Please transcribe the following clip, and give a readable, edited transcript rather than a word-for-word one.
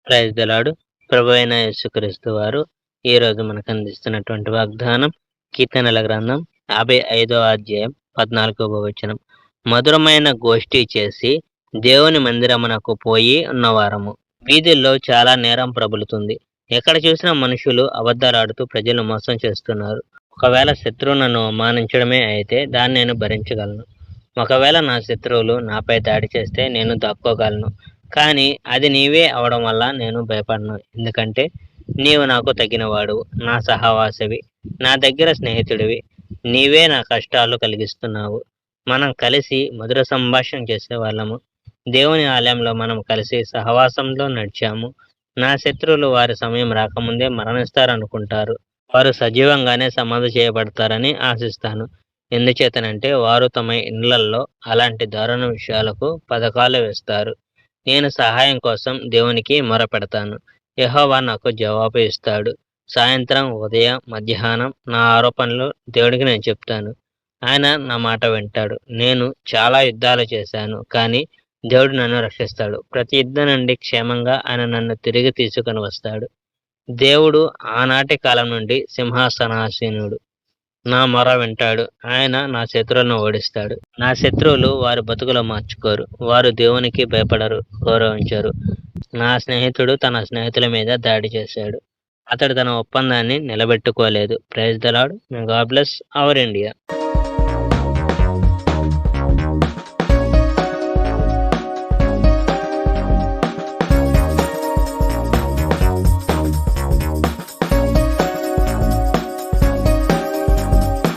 Praise the lord. ప్రభువైన యేసుక్రీస్తు వారు ఈరోజు మనకు అందిస్తున్నటువంటి వాగ్దానం కీర్తనల గ్రంథం 55వ అధ్యాయం 14వ వచనం. మధురమైన గోష్ఠి చేసి దేవుని మందిరమునకు పోయి ఉన్నవారము. వీధుల్లో చాలా నేరం ప్రబలుతుంది. ఎక్కడ చూసినా మనుషులు అబద్ధాలాడుతూ ప్రజలు మోసం చేస్తున్నారు. ఒకవేళ శత్రువు నన్ను అవమానించడమే అయితే దాన్ని నేను భరించగలను. ఒకవేళ నా శత్రువులు నాపై దాడి చేస్తే నేను దాక్కోగలను. కానీ అది నీవే అవడం వల్ల నేను భయపడను. ఎందుకంటే నీవు నాకు తగినవాడువు, నా సహవాసివి, నా దగ్గర స్నేహితుడివి. నీవే నా కష్టాలు కలిగిస్తున్నావు. మనం కలిసి మధుర సంభాషణ చేసేవాళ్ళము. దేవుని ఆలయంలో మనం కలిసి సహవాసంలో నడిచాము. నా శత్రువులు వారి సమయం రాకముందే మరణిస్తారనుకుంటారు. వారు సజీవంగానే సమాధి చేయబడతారని ఆశిస్తాను. ఎందుచేతనంటే వారు తమ ఇండ్లల్లో అలాంటి దారుణ విషయాలకు పథకాలు వేస్తారు. నేను సహాయం కోసం దేవునికి మొరపెడతాను. యెహోవా నాకు జవాబు ఇస్తాడు. సాయంత్రం, ఉదయం, మధ్యాహ్నం నా ఆరోపణలు దేవుడికి నేను చెప్తాను. ఆయన నా మాట వింటాడు. నేను చాలా యుద్ధాలు చేశాను, కానీ దేవుడు నన్ను రక్షిస్తాడు. ప్రతి యుద్ధం నుండి క్షేమంగా ఆయన నన్ను తిరిగి తీసుకొని వస్తాడు. దేవుడు ఆనాటి కాలం నుండి సింహాసనాసీనుడు. నా మొర వింటాడు. ఆయన నా శత్రువులను ఓడిస్తాడు. నా శత్రువులు వారి బతుకులు మార్చుకోరు. వారు దేవునికి భయపడరు, గౌరవించరు. నా స్నేహితుడు తన స్నేహితుల మీద దాడి చేశాడు. అతడు తన ఒప్పందాన్ని నిలబెట్టుకోలేదు. Praise the Lord. May God bless our India.